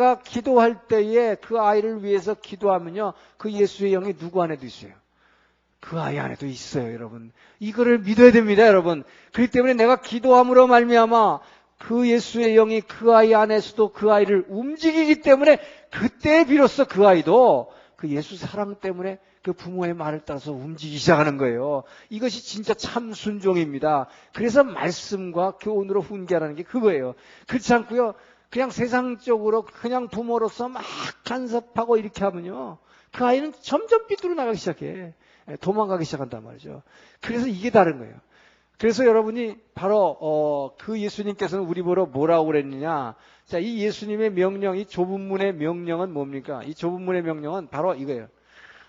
내가 기도할 때에 그 아이를 위해서 기도하면요, 그 예수의 영이 누구 안에도 있어요. 그 아이 안에도 있어요, 여러분. 이거를 믿어야 됩니다, 여러분. 그렇기 때문에 내가 기도함으로 말미암아 그 예수의 영이 그 아이 안에서도 그 아이를 움직이기 때문에 그때 비로소 그 아이도 그 예수 사랑 때문에 그 부모의 말을 따라서 움직이기 시작하는 거예요. 이것이 진짜 참 순종입니다. 그래서 말씀과 교훈으로 훈계하라는 게 그거예요. 그렇지 않고요, 그냥 세상적으로 그냥 부모로서 막 간섭하고 이렇게 하면요, 그 아이는 점점 삐뚤어 나가기 시작해. 도망가기 시작한단 말이죠. 그래서 이게 다른 거예요. 그래서 여러분이 바로 그 예수님께서는 우리 보러 뭐라고 그랬느냐. 자, 이 예수님의 명령, 이 좁은 문의 명령은 뭡니까? 이 좁은 문의 명령은 바로 이거예요.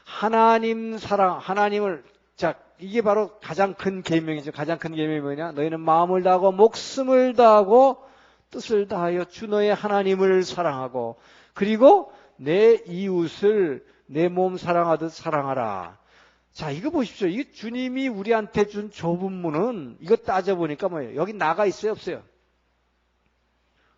하나님 사랑, 하나님을, 자, 이게 바로 가장 큰 계명이죠. 가장 큰 계명이 뭐냐? 너희는 마음을 다하고 목숨을 다하고 뜻을 다하여 주 너의 하나님을 사랑하고, 그리고 내 이웃을 내 몸 사랑하듯 사랑하라. 자, 이거 보십시오. 이 주님이 우리한테 준 좁은 문은 이거 따져보니까 뭐예요? 여기 나가 있어요, 없어요?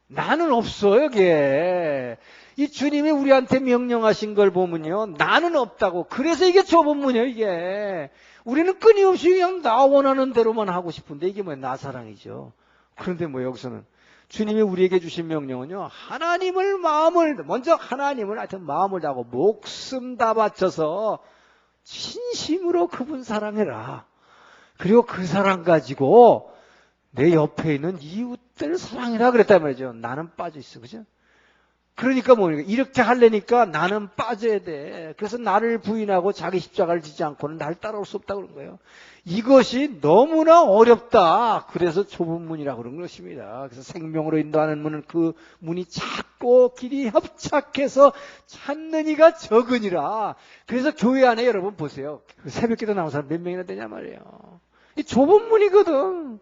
나는 없어요, 여기에. 이 주님이 우리한테 명령하신 걸 보면요, 나는 없다고. 그래서 이게 좁은 문이에요, 이게. 우리는 끊임없이 그냥 나 원하는 대로만 하고 싶은데 이게 뭐예요? 나 사랑이죠. 그런데 뭐 여기서는 주님이 우리에게 주신 명령은요, 하나님을 먼저 하나님을 하여튼 마음을 다하고 목숨 다 바쳐서 진심으로 그분 사랑해라. 그리고 그 사랑 가지고 내 옆에 있는 이웃들 사랑해라 그랬단 말이죠. 나는 빠져 있어, 그죠? 그러니까 뭡니까? 이렇게 하려니까 나는 빠져야 돼. 그래서 나를 부인하고 자기 십자가를 지지 않고는 날 따라올 수 없다고 그런 거예요. 이것이 너무나 어렵다. 그래서 좁은 문이라고 그런 것입니다. 그래서 생명으로 인도하는 문은 그 문이 작고 길이 협착해서 찾는 이가 적으니라. 그래서 교회 안에 여러분 보세요. 새벽기도 나온 사람 몇 명이나 되냐 말이에요. 이 좁은 문이거든.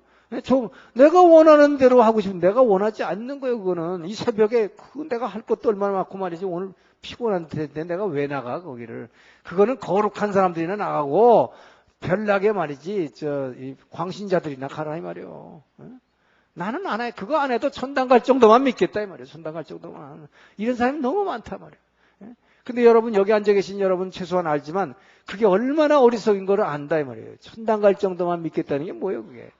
내가 원하는 대로 하고 싶은데 내가 원하지 않는 거예요, 그거는. 이 새벽에 내가 할 것도 얼마나 많고 말이지. 오늘 피곤한데 내가 왜 나가, 거기를. 그거는 거룩한 사람들이나 나가고, 별나게 말이지, 이 광신자들이나 가라, 이 말이요. 나는 안 해. 그거 안 해도 천당 갈 정도만 믿겠다, 이 말이에요. 천당 갈 정도만. 이런 사람이 너무 많다, 말이에요. 근데 여러분, 여기 앉아 계신 여러분 최소한 알지만, 그게 얼마나 어리석인 거를 안다, 이 말이에요. 천당 갈 정도만 믿겠다는 게 뭐예요, 그게.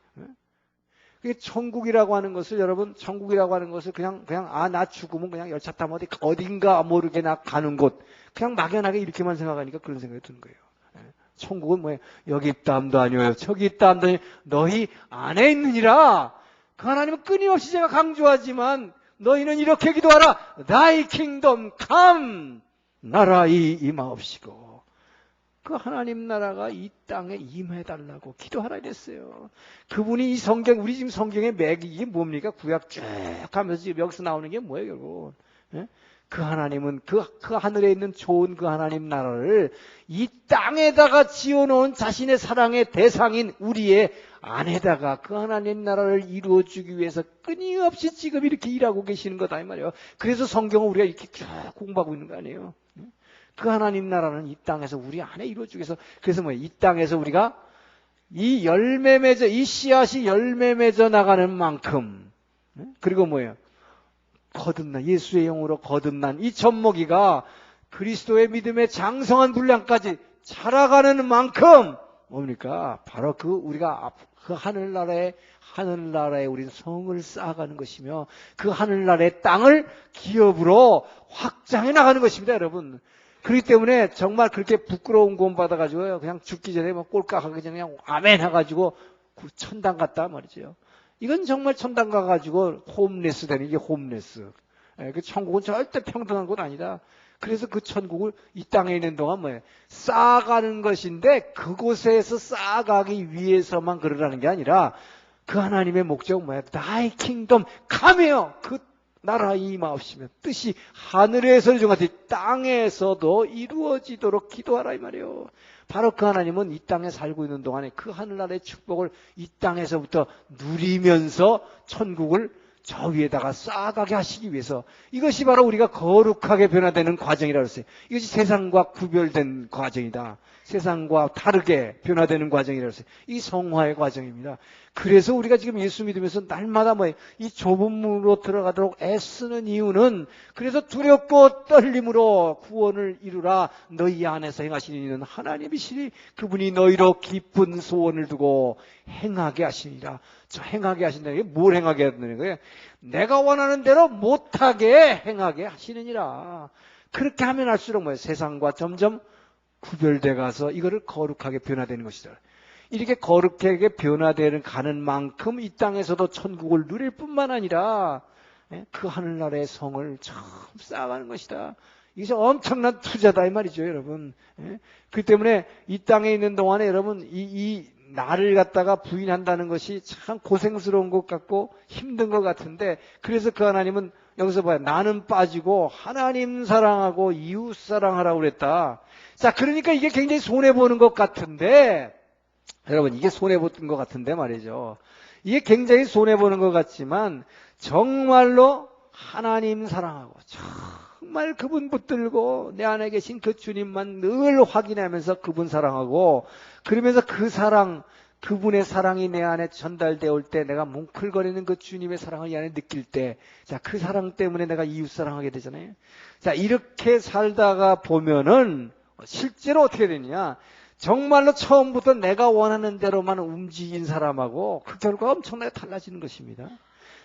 그게 천국이라고 하는 것을, 여러분, 천국이라고 하는 것을 그냥, 나 죽으면 그냥 열차 타면 어딘가 모르게 나 가는 곳. 그냥 막연하게 이렇게만 생각하니까 그런 생각이 드는 거예요. 천국은 뭐예요? 여기 있다 함도 아니에요. 저기 있다 함도 아니에요. 너희 안에 있느니라. 그 하나님은 끊임없이 제가 강조하지만, 너희는 이렇게 기도하라. Thy kingdom come. 나라의 임하옵시고. 그 하나님 나라가 이 땅에 임해달라고 기도하라 이랬어요. 그분이 이 성경, 우리 지금 성경의 맥이 이게 뭡니까? 구약 쭉 하면서 지금 여기서 나오는 게 뭐예요, 결국? 그 하나님은 그 하늘에 있는 좋은 그 하나님 나라를 이 땅에다가 지어놓은 자신의 사랑의 대상인 우리의 안에다가 그 하나님 나라를 이루어주기 위해서 끊임없이 지금 이렇게 일하고 계시는 거다, 이 말이에요. 그래서 성경을 우리가 이렇게 쭉 공부하고 있는 거 아니에요? 그 하나님 나라는 이 땅에서 우리 안에 이루어지기 위해서, 그래서 뭐예요? 이 땅에서 우리가 이 열매 맺어, 이 씨앗이 열매 맺어 나가는 만큼, 그리고 뭐예요? 거듭난, 예수의 영으로 거듭난 이 젖먹이가 그리스도의 믿음의 장성한 분량까지 자라가는 만큼, 뭡니까? 바로 우리가 그 하늘나라에 우린 성을 쌓아가는 것이며, 그 하늘나라의 땅을 기업으로 확장해 나가는 것입니다, 여러분. 그렇기 때문에 정말 그렇게 부끄러운 구원 받아가지고요, 그냥 죽기 전에 뭐 꼴깍하기 전에 그냥 아멘 해가지고 천당 갔다 말이죠. 이건 정말 천당 가가지고 홈레스 되는 게 홈레스. 그 천국은 절대 평등한 곳 아니다. 그래서 그 천국을 이 땅에 있는 동안 뭐예요? 쌓아가는 것인데, 그곳에서 쌓아가기 위해서만 그러라는 게 아니라, 그 하나님의 목적은 뭐예요? Thy kingdom come요. 그 나라 임하옵시며 뜻이 하늘에서 이루어지듯이 땅에서도 이루어지도록 기도하라 이 말이에요. 바로 그 하나님은 이 땅에 살고 있는 동안에 그 하늘나라의 축복을 이 땅에서부터 누리면서 천국을 저 위에다가 쌓아가게 하시기 위해서, 이것이 바로 우리가 거룩하게 변화되는 과정이라고 했어요. 이것이 세상과 구별된 과정이다. 세상과 다르게 변화되는 과정이라고 했어요. 이 성화의 과정입니다. 그래서 우리가 지금 예수 믿으면서 날마다 이 좁은 문으로 들어가도록 애쓰는 이유는 그래서 두렵고 떨림으로 구원을 이루라 너희 안에서 행하시는 이는 하나님이시니 그분이 너희로 기쁜 소원을 두고 행하게 하시니라. 저 행하게 하신다는 게 뭘 행하게 한다는 거예요? 내가 원하는 대로 못하게 행하게 하시느니라. 그렇게 하면 할수록 세상과 점점 구별돼 가서 이거를 거룩하게 변화되는 것이다. 이렇게 거룩하게 변화되는 가는 만큼 이 땅에서도 천국을 누릴 뿐만 아니라 그 하늘나라의 성을 처음 쌓아가는 것이다. 이것이 엄청난 투자다 이 말이죠, 여러분. 그렇기 때문에 이 땅에 있는 동안에 여러분 이 나를 갖다가 부인한다는 것이 참 고생스러운 것 같고 힘든 것 같은데, 그래서 그 하나님은 여기서 봐요. 나는 빠지고 하나님 사랑하고 이웃 사랑하라고 그랬다. 자, 그러니까 이게 굉장히 손해보는 것 같은데, 여러분 이게 손해보는 것 같은데 말이죠. 이게 굉장히 손해보는 것 같지만 정말로 하나님 사랑하고 정말 그분 붙들고 내 안에 계신 그 주님만 늘 확인하면서 그분 사랑하고, 그러면서 그 사랑, 그분의 사랑이 내 안에 전달되어 올 때 내가 뭉클거리는 그 주님의 사랑을 이 안에 느낄 때, 자, 그 사랑 때문에 내가 이웃 사랑하게 되잖아요. 자, 이렇게 살다가 보면은 실제로 어떻게 되느냐, 정말로 처음부터 내가 원하는 대로만 움직인 사람하고 그 결과가 엄청나게 달라지는 것입니다.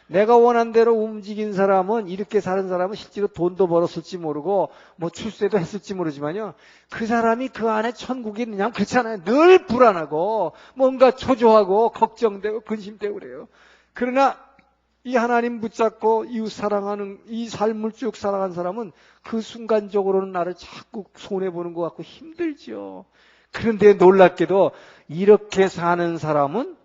내가 원하는 대로 움직인 사람은, 이렇게 사는 사람은 실제로 돈도 벌었을지 모르고 출세도 했을지 모르지만요, 그 사람이 그 안에 천국이 있느냐 그렇잖아요. 늘 불안하고 뭔가 초조하고 걱정되고 근심되고 그래요. 그러나 이 하나님 붙잡고 이웃 사랑하는 이 삶을 쭉 살아간 사람은 그 순간적으로는 나를 자꾸 손해보는 것 같고 힘들죠. 그런데 놀랍게도 이렇게 사는 사람은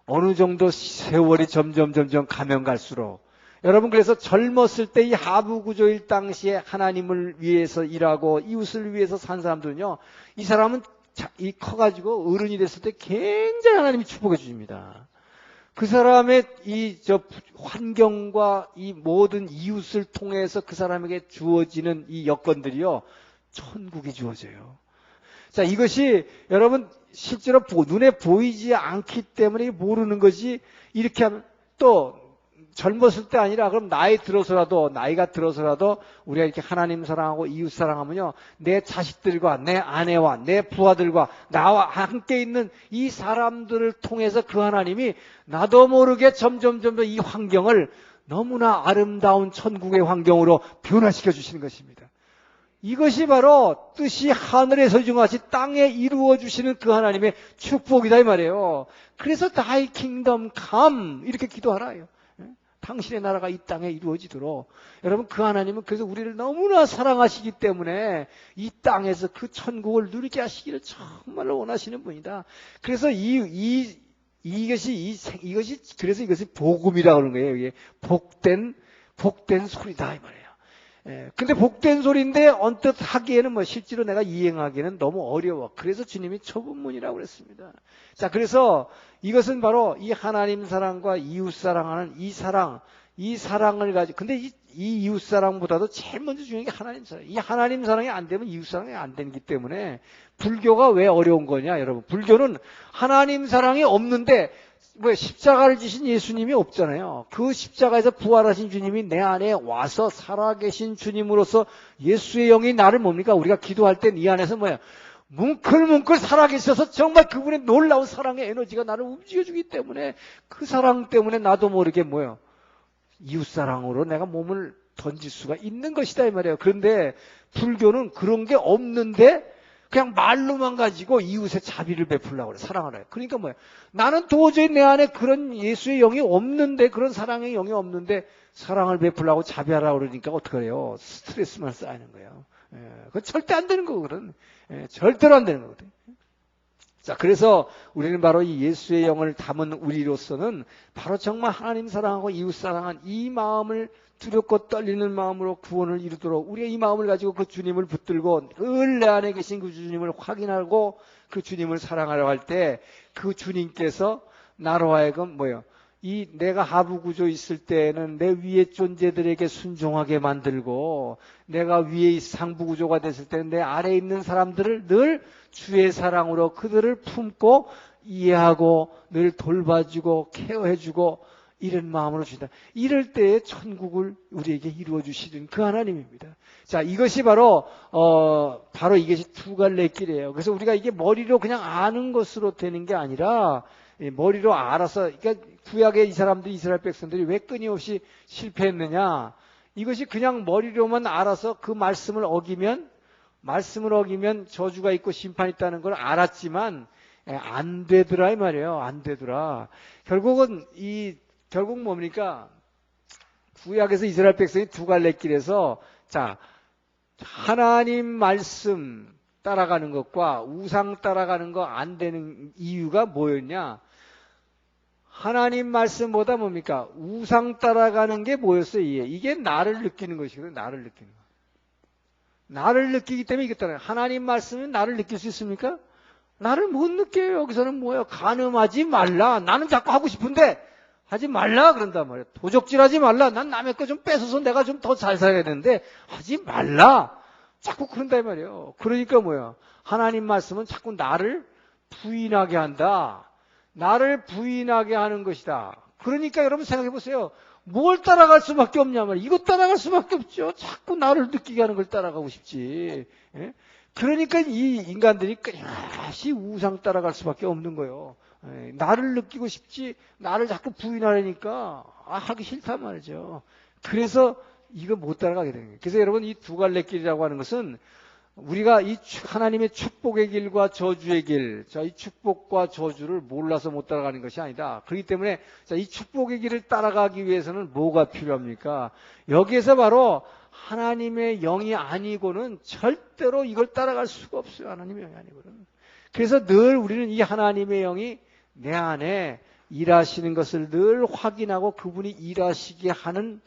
어느 정도 세월이 점점 가면 갈수록, 여러분 그래서 젊었을 때 이 하부구조일 당시에 하나님을 위해서 일하고 이웃을 위해서 산 사람들은요, 이 사람은 이 커가지고 어른이 됐을 때 굉장히 하나님이 축복해 주십니다. 그 사람의 환경과 이 모든 이웃을 통해서 그 사람에게 주어지는 이 여건들이요, 천국이 주어져요. 자, 이것이 여러분 실제로 눈에 보이지 않기 때문에 모르는 것이, 이렇게 하면 또 젊었을 때 아니라 그럼 나이가 들어서라도 우리가 이렇게 하나님 사랑하고 이웃 사랑하면요, 내 자식들과 내 아내와 내 부하들과 나와 함께 있는 이 사람들을 통해서 그 하나님이 나도 모르게 점점 이 환경을 너무나 아름다운 천국의 환경으로 변화시켜 주시는 것입니다. 이것이 바로 뜻이 하늘에서 이루어지 땅에 이루어 주시는 그 하나님의 축복이다 이 말이에요. 그래서 Thy kingdom come 이렇게 기도하라요. 당신의 나라가 이 땅에 이루어지도록. 여러분 그 하나님은 그래서 우리를 너무나 사랑하시기 때문에 이 땅에서 그 천국을 누리게 하시기를 정말로 원하시는 분이다. 그래서 이것이 그래서 이것이 복음이라고 하는 거예요. 이게 복된 소리다 이 말이에요. 근데 복된 소리인데 언뜻 하기에는 실제로 내가 이행하기에는 너무 어려워. 그래서 주님이 좁은문이라고 그랬습니다. 자, 그래서 이것은 바로 이 하나님 사랑과 이웃 사랑하는 이 사랑을 가지고, 근데 이 이웃 사랑보다도 제일 먼저 중요한 게 하나님 사랑. 이 하나님 사랑이 안 되면 이웃 사랑이 안 되기 때문에 불교가 왜 어려운 거냐, 여러분. 불교는 하나님 사랑이 없는데 십자가를 지신 예수님이 없잖아요. 그 십자가에서 부활하신 주님이 내 안에 와서 살아계신 주님으로서 예수의 영이 나를 뭡니까? 우리가 기도할 때 이 안에서 뭉클뭉클 살아계셔서 정말 그분의 놀라운 사랑의 에너지가 나를 움직여주기 때문에 그 사랑 때문에 나도 모르게 이웃사랑으로 내가 몸을 던질 수가 있는 것이다 이 말이에요. 그런데 불교는 그런 게 없는데 그냥 말로만 가지고 이웃의 자비를 베풀려고 그래. 사랑하라. 그러니까 나는 도저히 내 안에 그런 예수의 영이 없는데, 그런 사랑의 영이 없는데 사랑을 베풀려고 자비하라고 그러니까 어떡해요? 스트레스만 쌓이는 거예요. 그건 절대 안 되는 거거든. 절대로 안 되는 거거든. 자, 그래서 우리는 바로 이 예수의 영을 담은 우리로서는 바로 정말 하나님 사랑하고 이웃 사랑한 이 마음을 두렵고 떨리는 마음으로 구원을 이루도록, 우리가 이 마음을 가지고 그 주님을 붙들고 늘 내 안에 계신 그 주님을 확인하고 그 주님을 사랑하려고 할 때 그 주님께서 나로 하여금 이 내가 하부 구조 있을 때는 내 위의 존재들에게 순종하게 만들고, 내가 위의 상부 구조가 됐을 때는 내 아래에 있는 사람들을 늘 주의 사랑으로 그들을 품고 이해하고 늘 돌봐주고 케어해주고 이런 마음으로 주신다. 이럴 때에 천국을 우리에게 이루어 주시는 그 하나님입니다. 자, 이것이 바로 이것이 두 갈래 길이에요. 그래서 우리가 이게 머리로 그냥 아는 것으로 되는 게 아니라, 머리로 알아서, 그러니까 구약의 이 사람들, 이스라엘 백성들이 왜 끊임없이 실패했느냐? 이것이 그냥 머리로만 알아서 그 말씀을 어기면 저주가 있고 심판이 있다는 걸 알았지만, 안 되더라, 이 말이에요. 안 되더라. 결국 뭡니까? 구약에서 이스라엘 백성이 두 갈래 길에서, 자, 하나님 말씀 따라가는 것과 우상 따라가는 거 안 되는 이유가 뭐였냐? 하나님 말씀보다 뭡니까? 우상 따라가는 게 뭐였어요? 이게 나를 느끼는 것이거든요. 나를 느끼는 거. 나를 느끼기 때문에 이게 따라요. 하나님 말씀은 나를 느낄 수 있습니까? 나를 못 느껴요. 여기서는 뭐예요? 간음하지 말라. 나는 자꾸 하고 싶은데 하지 말라 그런단 말이에요. 도적질하지 말라. 난 남의 거 좀 뺏어서 내가 좀 더 잘 살아야 되는데 하지 말라. 자꾸 그런다 이 말이에요. 그러니까 뭐야? 하나님 말씀은 자꾸 나를 부인하게 한다. 나를 부인하게 하는 것이다. 그러니까 여러분 생각해 보세요. 뭘 따라갈 수밖에 없냐 말이에요. 이거 따라갈 수밖에 없죠. 자꾸 나를 느끼게 하는 걸 따라가고 싶지. 예? 그러니까 이 인간들이 끊임없이 우상 따라갈 수밖에 없는 거예요. 예, 나를 느끼고 싶지, 나를 자꾸 부인하려니까 하기 싫단 말이죠. 그래서 이거 못 따라가게 되는 거예요. 그래서 여러분 이 두 갈래 길이라고 하는 것은 우리가 이 하나님의 축복의 길과 저주의 길, 자, 이 축복과 저주를 몰라서 못 따라가는 것이 아니다. 그렇기 때문에 자, 이 축복의 길을 따라가기 위해서는 뭐가 필요합니까? 여기에서 바로 하나님의 영이 아니고는 절대로 이걸 따라갈 수가 없어요. 하나님의 영이 아니고는. 그래서 늘 우리는 이 하나님의 영이 내 안에 일하시는 것을 늘 확인하고 그분이 일하시게 하는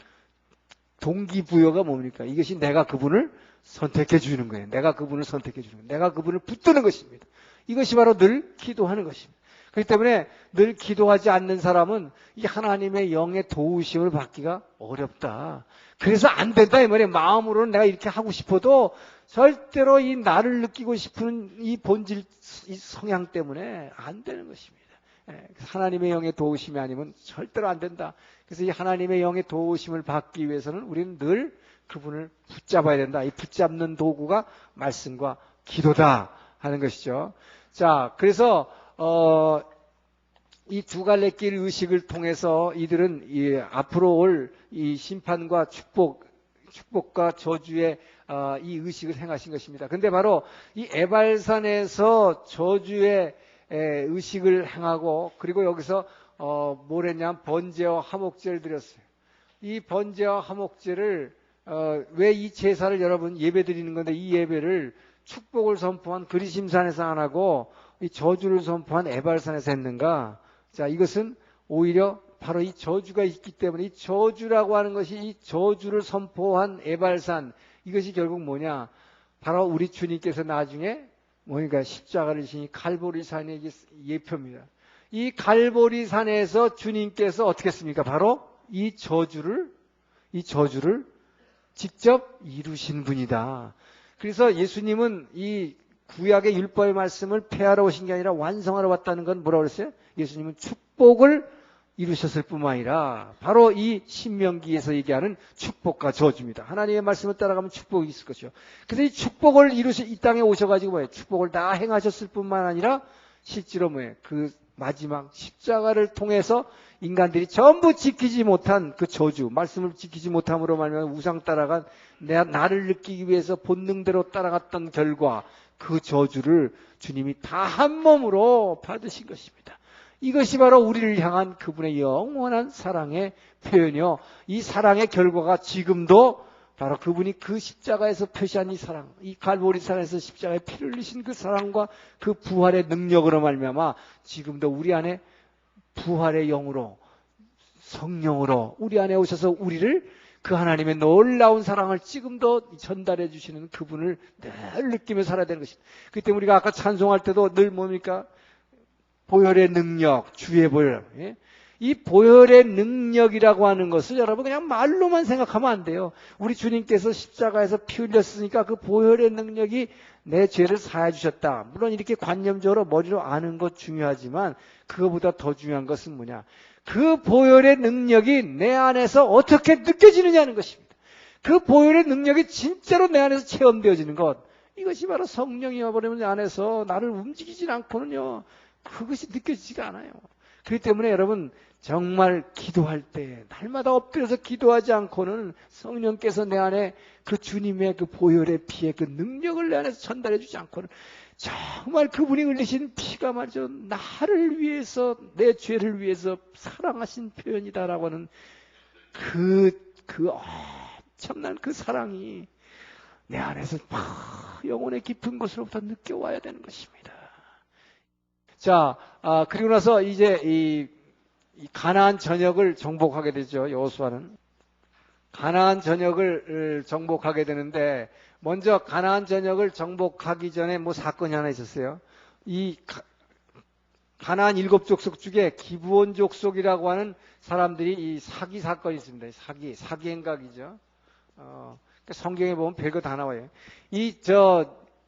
동기부여가 뭡니까? 이것이 내가 그분을 선택해 주는 거예요. 내가 그분을 선택해 주는 거예요. 내가 그분을 붙드는 것입니다. 이것이 바로 늘 기도하는 것입니다. 그렇기 때문에 늘 기도하지 않는 사람은 이 하나님의 영의 도우심을 받기가 어렵다. 그래서 안 된다 이 말이에요. 마음으로는 내가 이렇게 하고 싶어도 절대로 이 나를 느끼고 싶은 이 본질, 이 성향 때문에 안 되는 것입니다. 하나님의 영의 도우심이 아니면 절대로 안 된다. 그래서 이 하나님의 영의 도우심을 받기 위해서는 우리는 늘 그분을 붙잡아야 된다. 이 붙잡는 도구가 말씀과 기도다 하는 것이죠. 자, 그래서 이 두 갈래 길 의식을 통해서 이들은 앞으로 올 이 심판과 축복과 저주의 이 의식을 행하신 것입니다. 근데 바로 이 에발산에서 저주의 의식을 행하고 그리고 여기서 뭘 했냐면 번제와 화목제를 드렸어요. 이 번제와 화목제를 왜 이 제사를 여러분 예배 드리는 건데 이 예배를 축복을 선포한 그리심산에서 안 하고 이 저주를 선포한 에발산에서 했는가? 자, 이것은 오히려 바로 이 저주가 있기 때문에 이 저주라고 하는 것이 이 저주를 선포한 에발산 이것이 결국 뭐냐? 바로 우리 주님께서 나중에 뭐니까 십자가를 지니 갈보리산의 예표입니다. 이 갈보리산에서 주님께서 어떻게 했습니까? 바로 이 저주를 직접 이루신 분이다. 그래서 예수님은 이 구약의 율법의 말씀을 폐하러 오신 게 아니라 완성하러 왔다는 건 뭐라고 그랬어요? 예수님은 축복을 이루셨을 뿐만 아니라 바로 이 신명기에서 얘기하는 축복과 저주입니다. 하나님의 말씀을 따라가면 축복이 있을 것이요. 그래서 이 축복을 이 땅에 오셔가지고 뭐예요? 축복을 다 행하셨을 뿐만 아니라 실제로 뭐예요? 그 마지막 십자가를 통해서 인간들이 전부 지키지 못한 그 저주, 말씀을 지키지 못함으로 말미암아 우상 따라간 나를 느끼기 위해서 본능대로 따라갔던 결과 그 저주를 주님이 다 한 몸으로 받으신 것입니다. 이것이 바로 우리를 향한 그분의 영원한 사랑의 표현이요. 이 사랑의 결과가 지금도 바로 그분이 그 십자가에서 표시한 이 사랑, 이 갈보리산에서 십자가에 피를 흘리신 그 사랑과 그 부활의 능력으로 말미암아 지금도 우리 안에 부활의 영으로 성령으로 우리 안에 오셔서 우리를 그 하나님의 놀라운 사랑을 지금도 전달해 주시는 그분을 늘 느끼며 살아야 되는 것입니다. 그렇기 때문에 우리가 아까 찬송할 때도 늘 뭡니까? 보혈의 능력, 주의 보혈. 예? 이 보혈의 능력이라고 하는 것을 여러분 그냥 말로만 생각하면 안 돼요. 우리 주님께서 십자가에서 피 흘렸으니까 그 보혈의 능력이 내 죄를 사해 주셨다. 물론 이렇게 관념적으로 머리로 아는 것 중요하지만 그거보다 더 중요한 것은 뭐냐? 그 보혈의 능력이 내 안에서 어떻게 느껴지느냐는 것입니다. 그 보혈의 능력이 진짜로 내 안에서 체험되어지는 것. 이것이 바로 성령이 와버리면 내 안에서 나를 움직이지 않고는요. 그것이 느껴지지가 않아요. 그렇기 때문에 여러분 정말 기도할 때 날마다 엎드려서 기도하지 않고는 성령께서 내 안에 그 주님의 그 보혈의 피의 그 능력을 내 안에서 전달해 주지 않고는 정말 그분이 흘리신 피가 말이죠. 나를 위해서 내 죄를 위해서 사랑하신 표현이다라고 하는 그 엄청난 그 사랑이 내 안에서 영혼의 깊은 곳으로부터 느껴와야 되는 것입니다. 자, 그리고 나서 이제 이 가나안 전역을 정복하게 되죠. 여호수아는 가나안 전역을 정복하게 되는데 먼저 가나안 전역을 정복하기 전에 뭐 사건이 하나 있었어요. 이 가나안 7족속 중에 기브온 족속이라고 하는 사람들이 이 사기 사건이 있습니다. 사기 행각이죠. 성경에 보면 별거 다 나와요.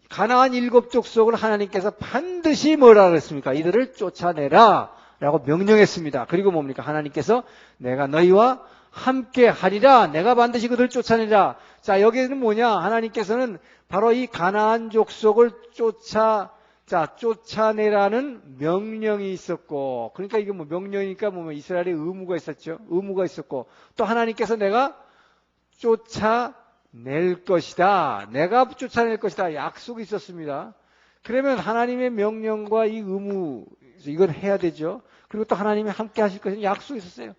가나안 7족속을 하나님께서 반드시 뭐라 그랬습니까? 이들을 쫓아내라 라고 명령했습니다. 그리고 뭡니까? 하나님께서 내가 너희와 함께 하리라. 내가 반드시 그들을 쫓아내라. 자, 여기는 뭐냐? 하나님께서는 바로 이 가나안 족속을 쫓아내라는 명령이 있었고, 그러니까 이게 뭐 명령이니까 뭐 이스라엘의 의무가 있었죠. 의무가 있었고, 또 하나님께서 내가 쫓아낼 것이다. 내가 쫓아낼 것이다. 약속이 있었습니다. 그러면 하나님의 명령과 이 의무, 이건 해야 되죠. 그리고 또 하나님이 함께 하실 것은 약속이 있었어요.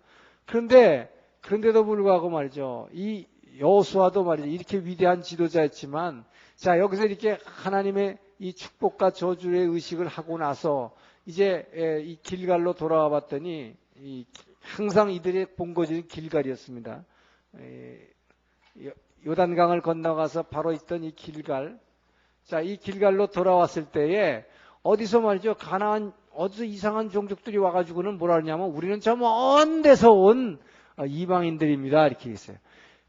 그런데도 불구하고 말이죠. 이 여호수아도 말이죠. 이렇게 위대한 지도자였지만, 자, 여기서 이렇게 하나님의 이 축복과 저주의 의식을 하고 나서 이제 이 길갈로 돌아와 봤더니 항상 이들의 본거지는 길갈이었습니다. 요단강을 건너가서 바로 있던 이 길갈. 자, 이 길갈로 돌아왔을 때에 어디서 말이죠. 어디서 이상한 종족들이 와가지고는 뭐라 하냐면 우리는 저 먼 데서 온 이방인들입니다. 이렇게 했어요.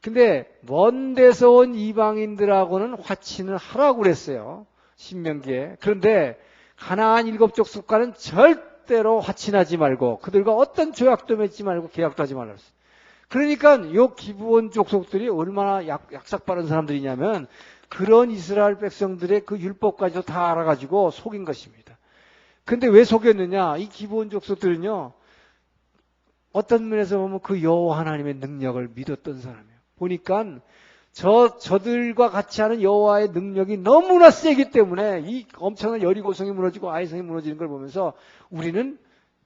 근데 먼 데서 온 이방인들하고는 화친을 하라고 그랬어요. 신명기에. 그런데 가나안 7족속과는 절대로 화친하지 말고 그들과 어떤 조약도 맺지 말고 계약도 하지 말라 그랬어요. 그러니까 요 기브온 족속들이 얼마나 약삭빠른 사람들이냐면 그런 이스라엘 백성들의 그 율법까지도 다 알아가지고 속인 것입니다. 근데 왜 속였느냐? 이 기브온 족속들은요. 어떤 면에서 보면 그 여호와 하나님의 능력을 믿었던 사람이에요. 보니까 저들과 같이 하는 여호와의 능력이 너무나 세기 때문에 이 엄청난 여리고성이 무너지고 아이성이 무너지는 걸 보면서 우리는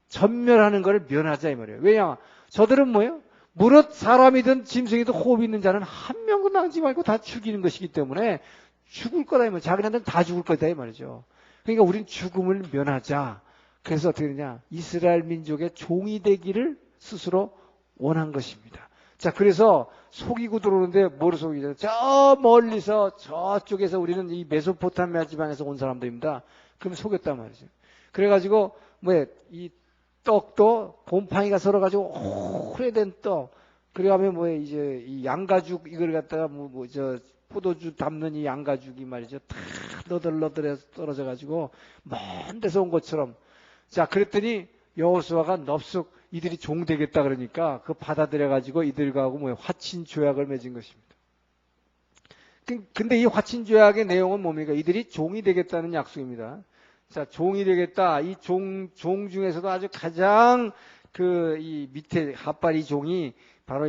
전멸하는 걸 면하자 이 말이에요. 왜냐? 저들은 뭐예요? 무릇 사람이든 짐승이든 호흡이 있는 자는 한 명도 남지 말고 다 죽이는 것이기 때문에 죽을 거다 이 말이에요. 자기네들은 다 죽을 거다 이 말이죠. 그러니까 우리는 죽음을 면하자. 그래서 어떻게 되냐? 이스라엘 민족의 종이 되기를 스스로 원한 것입니다. 자, 그래서 속이고 들어오는데 뭐를 속이죠? 저 멀리서 저쪽에서 우리는 이 메소포타미아 지방에서 온 사람들입니다. 그럼 속였단 말이죠. 그래가지고 이 떡도 곰팡이가 썰어가지고 오래된 떡. 그래가면 이제 이 양가죽 이걸 갖다가 포도주 담는 이 양가죽이 말이죠. 다 너덜너덜해서 떨어져가지고 먼 데서 온 것처럼. 자, 그랬더니 여호수아가 넙숙 이들이 종 되겠다 그러니까 그 받아들여가지고 이들과 하고 화친 조약을 맺은 것입니다. 근데 이 화친 조약의 내용은 뭡니까? 이들이 종이 되겠다는 약속입니다. 자, 종이 되겠다. 이 종 중에서도 아주 가장 이 밑에 핫바리 종이 바로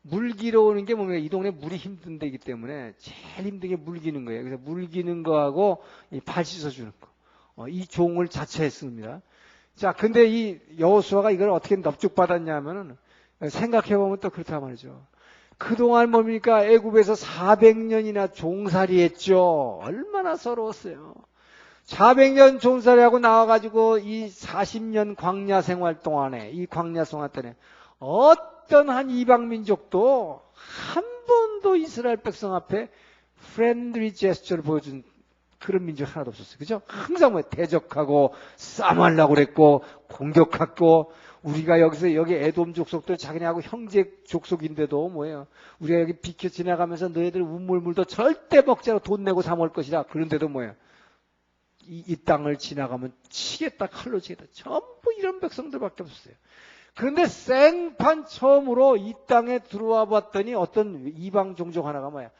물기러 오는 게 뭡니까? 이 동네 물이 힘든 데이기 때문에 제일 힘든 게 물기는 거예요. 그래서 물기는 거하고 발 씻어주는 거. 이 종을 자처했습니다. 자, 근데 이 여호수아가 이걸 어떻게 넙죽받았냐면은 생각해보면 또 그렇단 말이죠. 그동안 뭡니까? 애굽에서 400년이나 종살이했죠. 얼마나 서러웠어요. 400년 종살이하고 나와가지고 이 40년 광야 생활 동안에 이 광야 생활 때에 어떤 한 이방 민족도 한 번도 이스라엘 백성 앞에 프렌드리 제스처를 보여준 그런 민족 하나도 없었어요. 그죠? 항상 뭐 대적하고 싸움하려고 그랬고 공격하고 우리가 여기 에돔 족속들 자기네하고 형제 족속인데도 뭐예요? 우리가 여기 비켜 지나가면서 너희들 우물물도 절대 먹지 않고 돈 내고 사 먹을 것이라. 그런데도 뭐예요? 이 땅을 지나가면 치겠다, 칼로 치겠다. 전부 이런 백성들밖에 없었어요. 그런데 생판 처음으로 이 땅에 들어와 봤더니 어떤 이방 종족 하나가 뭐야?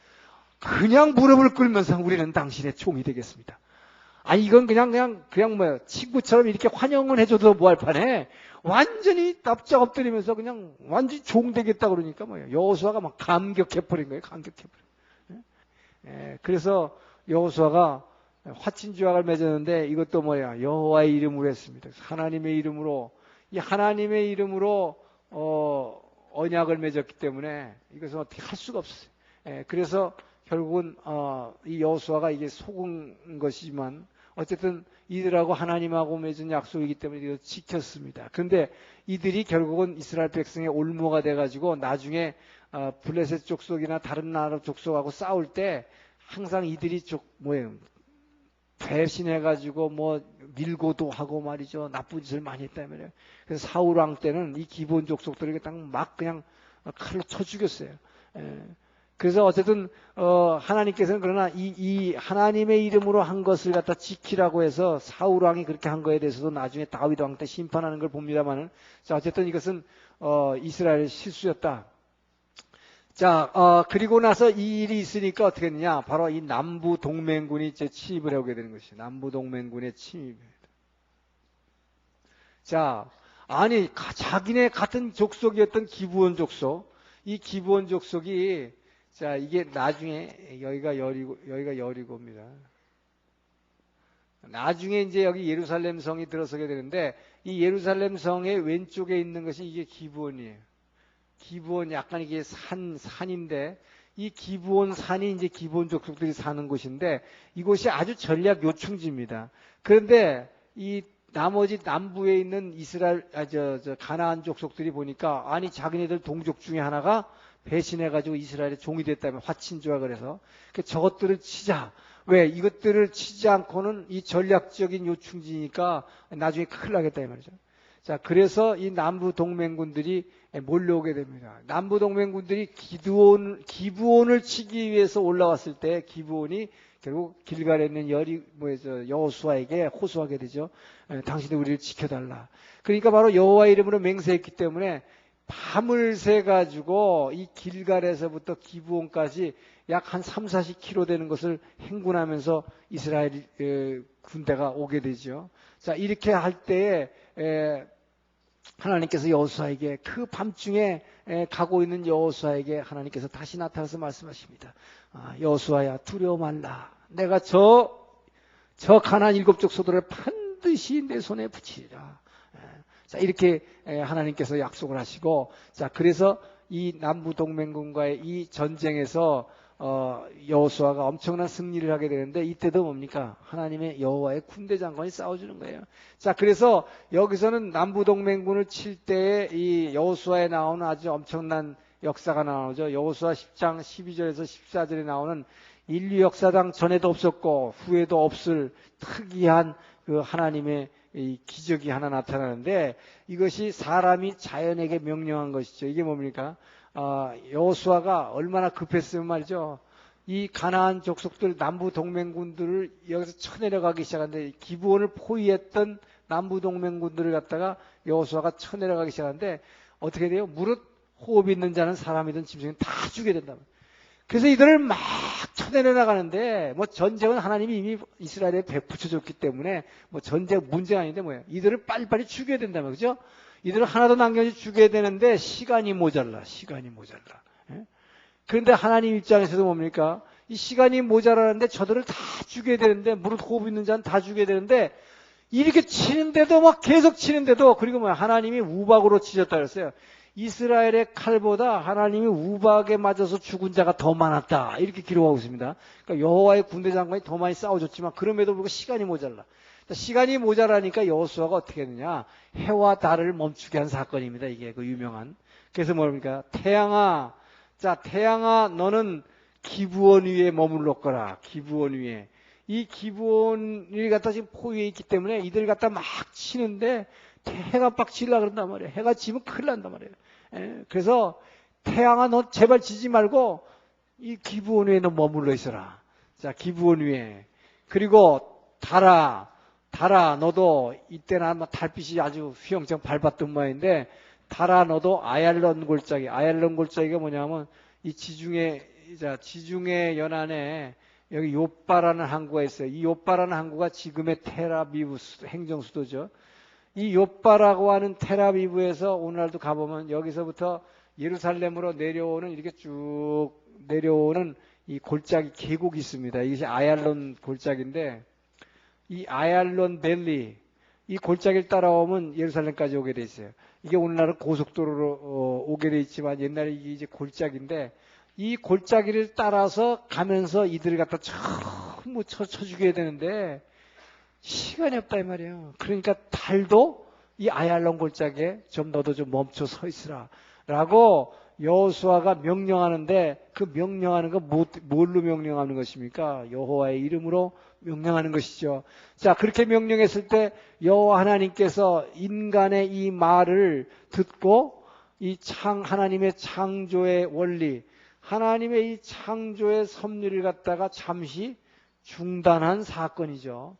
그냥 무릎을 꿇으면서 우리는 당신의 종이 되겠습니다. 아니 이건 그냥 뭐야? 친구처럼 이렇게 환영을 해줘도 뭐할 판에 완전히 납작 엎드리면서 그냥 완전히 종 되겠다 그러니까 뭐야? 여호수아가 막 감격해버린 거예요. 감격해버린. 그래서 여호수아가 화친조약을 맺었는데 이것도 뭐야? 여호와의 이름으로 했습니다. 하나님의 이름으로 이 하나님의 이름으로 언약을 맺었기 때문에 이것은 어떻게 할 수가 없어요. 그래서 결국은 이 여호수아가 이게 속은 것이지만 어쨌든 이들하고 하나님하고 맺은 약속이기 때문에 이거 지켰습니다. 그런데 이들이 결국은 이스라엘 백성의 올무가 돼가지고 나중에 블레셋 족속이나 다른 나라 족속하고 싸울 때 항상 이들이 뭐예요? 배신해가지고 뭐 밀고도 하고 말이죠. 나쁜 짓을 많이 했다면요. 그래서 사울 왕 때는 이 기본 족속들에게 딱 막 그냥 칼로 쳐 죽였어요. 그래서 어쨌든 하나님께서는 그러나 이 하나님의 이름으로 한 것을 갖다 지키라고 해서 사울 왕이 그렇게 한 거에 대해서도 나중에 다윗 왕 때 심판하는 걸 봅니다만은 자 어쨌든 이것은 이스라엘의 실수였다. 자, 그리고 나서 이 일이 있으니까 어떻게 했느냐? 바로 이 남부 동맹군이 이제 침입을 하게 되는 것이죠. 남부 동맹군의 침입. 자, 아니, 자기네 같은 족속이었던 기브온 족속. 이 기브온 족속이, 자, 이게 나중에, 여기가 여리고입니다. 나중에 이제 여기 예루살렘 성이 들어서게 되는데, 이 예루살렘 성의 왼쪽에 있는 것이 이게 기브온이에요. 기브온 약간 이게 산인데 이 기브온 산이 이제 기브온 족속들이 사는 곳인데 이곳이 아주 전략 요충지입니다. 그런데 이 나머지 남부에 있는 이스라엘 가나안 족속들이 보니까 아니 자기네들 동족 중에 하나가 배신해가지고 이스라엘의 종이 됐다면 화친조약을 해서 저것들을 치자. 왜 이것들을 치지 않고는 이 전략적인 요충지니까 나중에 큰일 나겠다 이 말이죠. 자, 그래서 이 남부 동맹군들이 몰려오게 됩니다. 남부 동맹군들이 기브온을 치기 위해서 올라왔을 때 기브온이 결국 길갈에 있는 여호수아에게 호소하게 되죠. 당신이 우리를 지켜달라. 그러니까 바로 여호와의 이름으로 맹세했기 때문에 밤을 새 가지고 이 길갈에서부터 기브온까지 약 한 30-40km 되는 것을 행군하면서 이스라엘 군대가 오게 되죠. 자, 이렇게 할 때에 하나님께서 여호수아에게 그 밤중에 가고 있는 여호수아에게 하나님께서 다시 나타나서 말씀하십니다. 여호수아야 두려워 말라. 내가 저 가나안 7족 소들을 반드시 내 손에 붙이리라. 자, 이렇게 하나님께서 약속을 하시고 자, 그래서 이 남부 동맹군과의 이 전쟁에서 여호수아가 엄청난 승리를 하게 되는데 이때도 뭡니까? 하나님의 여호와의 군대 장관이 싸워주는 거예요. 자, 그래서 여기서는 남부 동맹군을 칠 때에 이 여호수아에 나오는 아주 엄청난 역사가 나오죠. 여호수아 10장 12절에서 14절에 나오는 인류 역사상 전에도 없었고 후에도 없을 특이한 그 하나님의 이 기적이 하나 나타나는데 이것이 사람이 자연에게 명령한 것이죠. 이게 뭡니까? 여호수아가 얼마나 급했으면 말이죠. 이 가나안 족속들 남부 동맹군들을 여기서 쳐내려가기 시작하는데 기브온을 포위했던 남부 동맹군들을 갖다가 여호수아가 쳐내려가기 시작하는데 어떻게 돼요? 무릇 호흡이 있는 자는 사람이든 짐승이든 다 죽게 된다. 그래서 이들을 막 쳐내려나가는데 뭐 전쟁은 하나님이 이미 이스라엘에 붙여줬기 때문에 뭐 전쟁 문제가 아닌데 뭐예요? 이들을 빨리빨리 죽여야 된다면 그죠? 이들을 하나도 남겨지 죽여야 되는데 시간이 모자라. 예? 그런데 하나님 입장에서도 뭡니까? 이 시간이 모자라는데 저들을 다 죽여야 되는데 무릇 호흡 있는 자는 다 죽여야 되는데 이렇게 치는데도 막 계속 치는데도 그리고 뭐 하나님이 우박으로 치셨다 그랬어요. 이스라엘의 칼보다 하나님이 우박에 맞아서 죽은 자가 더 많았다. 이렇게 기록하고 있습니다. 그러니까 여호와의 군대 장관이 더 많이 싸워줬지만 그럼에도 불구하고 시간이 모자라. 시간이 모자라니까 여호수아가 어떻게 했느냐? 해와 달을 멈추게 한 사건입니다. 이게 그 유명한. 그래서 뭡니까? 태양아, 자 태양아 너는 기브온 위에 머물렀거라. 기브온 위에. 이 기브온이 갖다 지금 포위해 있기 때문에 이들 갖다 막 치는데 해가 빡 지려고 그런단 말이에요. 해가 지면 큰일 난단 말이에요. 그래서 태양아 너 제발 지지 말고 이 기브온 위에 너 머물러 있어라. 자, 기브온 위에. 그리고 달아 너도 이때는 아마 달빛이 아주 휘영청 밝았던 모양인데 달아 너도 아얄론 골짜기가 뭐냐면 이 지중해 연안에 여기 요빠라는 항구가 있어요. 이 요빠라는 항구가 지금의 테라비브 행정수도죠. 이 요빠라고 하는 테라비브에서 오늘날도 가보면 여기서부터 예루살렘으로 내려오는 이렇게 쭉 내려오는 이 골짜기 계곡이 있습니다. 이것이 아얄론 골짜기인데 이 아얄론 밸리 이 골짜기를 따라오면 예루살렘까지 오게 돼 있어요. 이게 오늘날은 고속도로로 오게 돼 있지만 옛날에 이게 이제 골짜기인데 이 골짜기를 따라서 가면서 이들을 갖다 전부 쳐 죽여야 되는데 시간이 없다 이 말이에요. 그러니까 달도 이 아얄론 골짜기에 좀 너도 좀 멈춰 서 있으라 라고 여호수아가 명령하는데 그 명령하는 건 뭘로 명령하는 것입니까? 여호와의 이름으로 명령하는 것이죠. 자, 그렇게 명령했을 때 여호와 하나님께서 인간의 이 말을 듣고 이 하나님의 창조의 원리, 하나님의 이 창조의 섭리를 갖다가 잠시 중단한 사건이죠.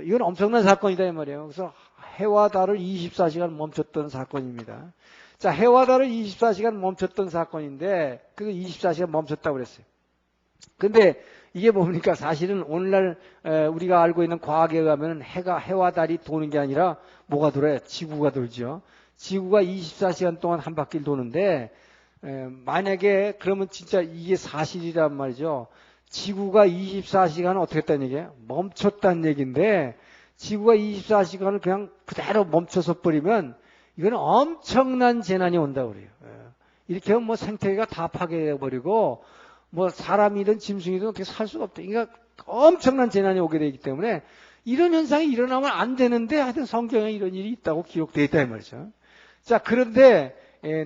이건 엄청난 사건이다 이 말이에요. 그래서 해와 달을 24시간 멈췄던 사건입니다. 자, 해와 달을 24시간 멈췄던 사건인데 그 24시간 멈췄다고 그랬어요. 근데 이게 뭡니까? 사실은 오늘날 우리가 알고 있는 과학에 의하면 해와 달이 도는 게 아니라 뭐가 돌아요? 지구가 돌죠. 지구가 24시간 동안 한 바퀴를 도는데 만약에 그러면 진짜 이게 사실이란 말이죠. 지구가 24시간을 어떻게 했다는 얘기예요? 멈췄다는 얘기인데 지구가 24시간을 그냥 그대로 멈춰서 버리면 이건 엄청난 재난이 온다고 그래요. 이렇게 하면 뭐 생태계가 다 파괴해버리고 뭐 사람이든 짐승이든 어떻게 살 수가 없다. 그러니까 엄청난 재난이 오게 되기 때문에 이런 현상이 일어나면 안 되는데 하여튼 성경에 이런 일이 있다고 기록되어 있다 이 말이죠. 자, 그런데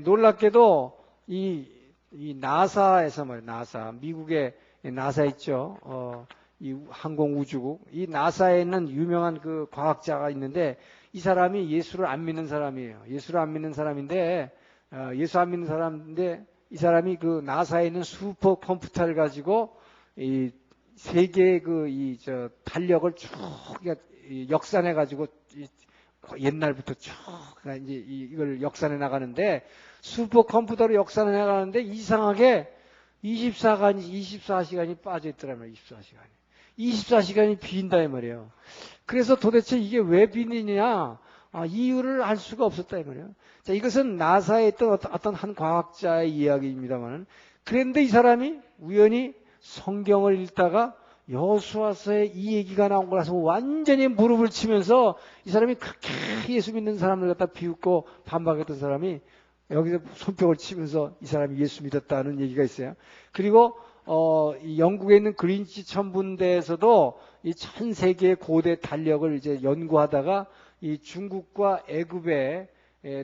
놀랍게도 이 나사에서 말이에요. 미국의 나사 있죠. 이 항공우주국. 이 나사에 있는 유명한 그 과학자가 있는데 이 사람이 예수를 안 믿는 사람이에요. 예수를 안 믿는 사람인데 이 사람이 그 나사에 있는 슈퍼 컴퓨터를 가지고 이 세계의 달력을 쭉 역산해 가지고 옛날부터 쭉 이제 이걸 역산해 나가는데 슈퍼 컴퓨터로 역산해 나가는데 이상하게 24시간이 빠져 있더라고요. 24시간이 빈다 이 말이에요. 그래서 도대체 이게 왜 비느냐 이유를 알 수가 없었다 이 말이에요. 자, 이것은 나사에 있던 어떤 한 과학자의 이야기입니다만 그런데 이 사람이 우연히 성경을 읽다가 여호수아서에 이 얘기가 나온 거라서 완전히 무릎을 치면서 이 사람이 그렇게 예수 믿는 사람들 갖다 비웃고 반박했던 사람이 여기서 손뼉을 치면서 이 사람이 예수 믿었다는 얘기가 있어요. 그리고 이 영국에 있는 그린치 천문대에서도 이 전 세계의 고대 달력을 이제 연구하다가 이 중국과 애굽의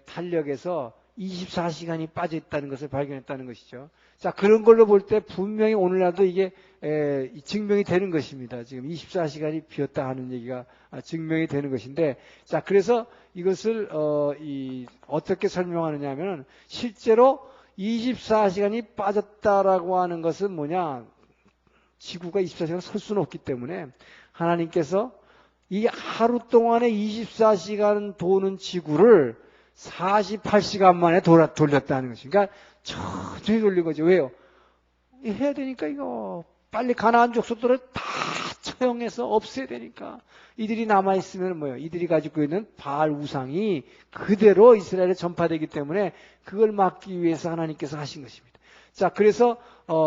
달력에서 24시간이 빠져 있다는 것을 발견했다는 것이죠. 자, 그런 걸로 볼 때 분명히 오늘날도 이게 증명이 되는 것입니다. 지금 24시간이 비었다 하는 얘기가 증명이 되는 것인데, 자, 그래서 이것을 어떻게 설명하느냐 하면 실제로 24시간이 빠졌다라고 하는 것은 뭐냐? 지구가 24시간 설 수는 없기 때문에 하나님께서 이 하루 동안에 24시간 도는 지구를 48시간 만에 돌렸다는 것입니다. 그러니까 천천히 돌린 거죠. 왜요? 해야 되니까 이거 빨리 가나안 족속들을 다 처형해서 없애야 되니까 이들이 남아있으면 뭐예요? 이들이 가지고 있는 바알 우상이 그대로 이스라엘에 전파되기 때문에 그걸 막기 위해서 하나님께서 하신 것입니다. 자, 그래서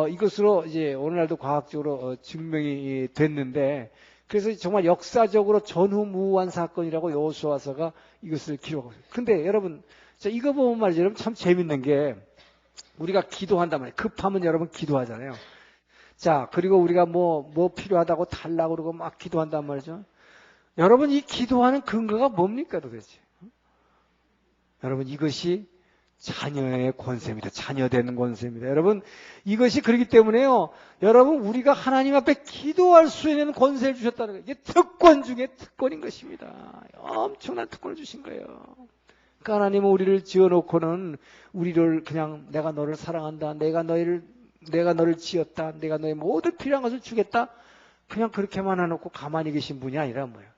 이것으로 이제 오늘날도 과학적으로 증명이 됐는데 그래서 정말 역사적으로 전후무후한 사건이라고 여호수아서가 이것을 기록하고 있어요. 근데 여러분, 자, 이거 보면 말이죠. 여러분 참 재밌는 게 우리가 기도한단 말이에요. 급하면 여러분 기도하잖아요. 자, 그리고 우리가 뭐 필요하다고 달라고 그러고 막 기도한단 말이죠. 여러분 이 기도하는 근거가 뭡니까 도대체? 여러분 이것이 자녀의 권세입니다. 자녀되는 권세입니다. 여러분, 이것이 그렇기 때문에요. 여러분, 우리가 하나님 앞에 기도할 수 있는 권세를 주셨다는 거예요. 이게 특권 중에 특권인 것입니다. 엄청난 특권을 주신 거예요. 그러니까 하나님은 우리를 지어놓고는 우리를 그냥 내가 너를 사랑한다. 내가 너를 지었다. 내가 너의 모든 필요한 것을 주겠다. 그냥 그렇게만 해놓고 가만히 계신 분이 아니라 뭐예요.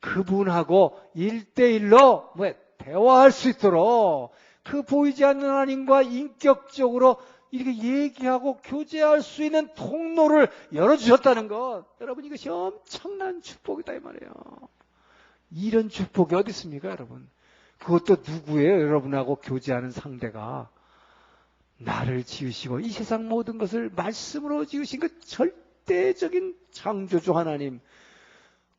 그분하고 1대1로 대화할 수 있도록 그 보이지 않는 하나님과 인격적으로 이렇게 얘기하고 교제할 수 있는 통로를 열어주셨다는 것. 여러분, 이것이 엄청난 축복이다 이 말이에요. 이런 축복이 어디 있습니까, 여러분? 그것도 누구예요? 여러분하고 교제하는 상대가 나를 지으시고 이 세상 모든 것을 말씀으로 지으신 그 절대적인 창조주 하나님,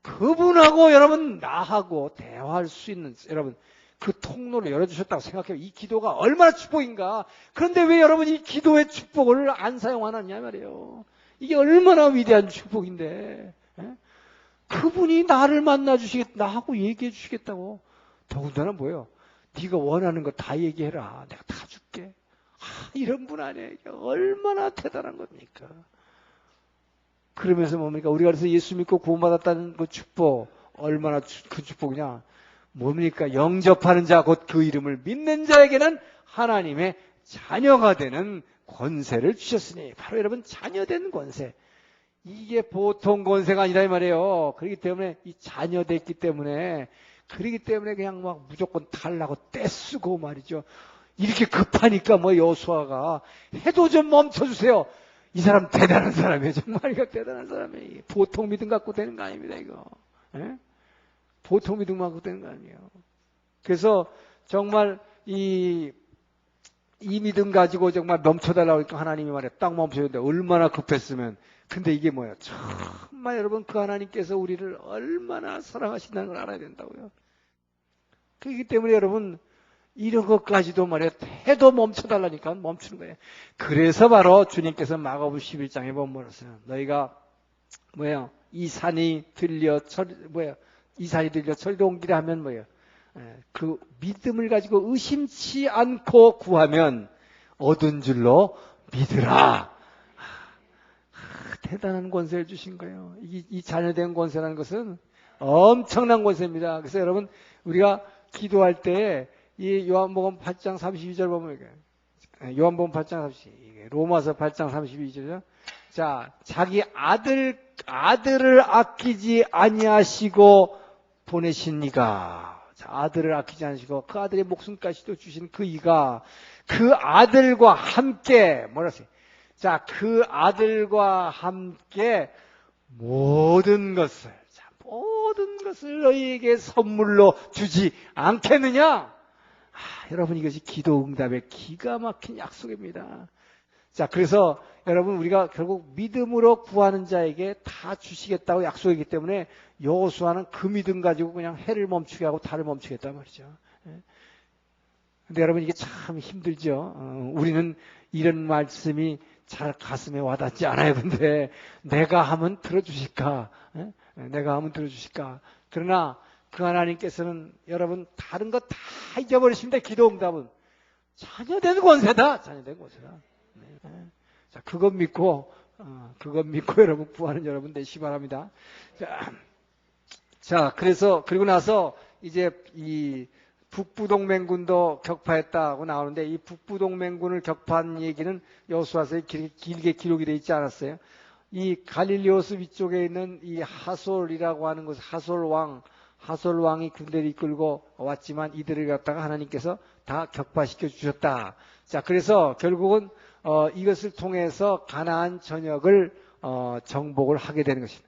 그분하고 여러분 나하고 대화할 수 있는 여러분 그 통로를 열어주셨다고 생각해요. 이 기도가 얼마나 축복인가. 그런데 왜 여러분 이 기도의 축복을 안 사용하느냐 말이에요. 이게 얼마나 위대한 축복인데. 그분이 나를 만나주시겠다, 나하고 얘기해 주시겠다고. 더군다나 뭐예요? 네가 원하는 거 다 얘기해라. 내가 다 줄게. 이런 분 아니에요. 이게 얼마나 대단한 겁니까? 그러면서 뭡니까? 우리가 그래서 예수 믿고 구원받았다는 그 축복, 얼마나 큰 축복이냐? 뭡니까? 영접하는 자, 곧 그 이름을 믿는 자에게는 하나님의 자녀가 되는 권세를 주셨으니, 바로 여러분 자녀된 권세. 이게 보통 권세가 아니라 이 말이에요. 그렇기 때문에 이 자녀됐기 때문에, 그렇기 때문에 그냥 막 무조건 달라고 떼쓰고 말이죠. 이렇게 급하니까 여호수아가 해도 좀 멈춰주세요. 이 사람 대단한 사람이에요. 정말 이거 대단한 사람이에요. 보통 믿음 갖고 되는 거 아닙니다, 이거. 예? 보통 믿음 갖고 되는 거 아니에요. 그래서 정말 이 믿음 가지고 정말 멈춰달라고 하니까 하나님이 말해 딱 멈춰야 돼. 얼마나 급했으면. 근데 이게 뭐예요? 정말 여러분 그 하나님께서 우리를 얼마나 사랑하신다는 걸 알아야 된다고요. 그렇기 때문에 여러분 이런 것까지도 말이야 해도 멈춰달라니까 멈추는 거예요. 그래서 바로 주님께서 마가복음 11장에 보면 뭐랬어요? 너희가 이 산이 들려 저리로 옮기라 하면 뭐예요? 그 믿음을 가지고 의심치 않고 구하면 얻은 줄로 믿으라. 대단한 권세를 주신 거예요. 이 자녀된 권세라는 것은 엄청난 권세입니다. 그래서 여러분 우리가 기도할 때 이 요한복음 8장 32절 보면 요한복음 8장 32, 로마서 8장 32절이죠. 자, 자기 아들을 아끼지 아니하시고 보내신 이가, 자, 아들을 아끼지 않으시고 그 아들의 목숨까지도 주신 그 이가 그 아들과 함께 뭐라세요? 자, 그 아들과 함께 모든 것을 너희에게 선물로 주지 않겠느냐? 여러분 이것이 기도 응답의 기가 막힌 약속입니다. 자, 그래서 여러분 우리가 결국 믿음으로 구하는 자에게 다 주시겠다고 약속이기 때문에 여호수아는 그 믿음 가지고 그냥 해를 멈추게 하고 달을 멈추겠단 말이죠. 근데 여러분 이게 참 힘들죠. 우리는 이런 말씀이 잘 가슴에 와닿지 않아요. 근데 내가 하면 들어주실까? 내가 하면 들어주실까? 그러나 그 하나님께서는 여러분 다른 거 다 잊어버리십니다. 기도 응답은 자녀된 권세다. 자녀된 권세다. 자, 그것 믿고 여러분 구하는 여러분 되시기 바랍니다. 자, 그래서 그리고 나서 이제 이 북부동맹군도 격파했다고 나오는데 이 북부동맹군을 격파한 얘기는 여호수아서에 길게 기록이 되어 있지 않았어요. 이 갈릴리오스 위쪽에 있는 이 하솔이라고 하는 곳, 하솔 왕이 군대를 이끌고 왔지만 이들을 갖다가 하나님께서 다 격파시켜 주셨다. 자, 그래서 결국은 이것을 통해서 가나안 전역을 정복을 하게 되는 것입니다.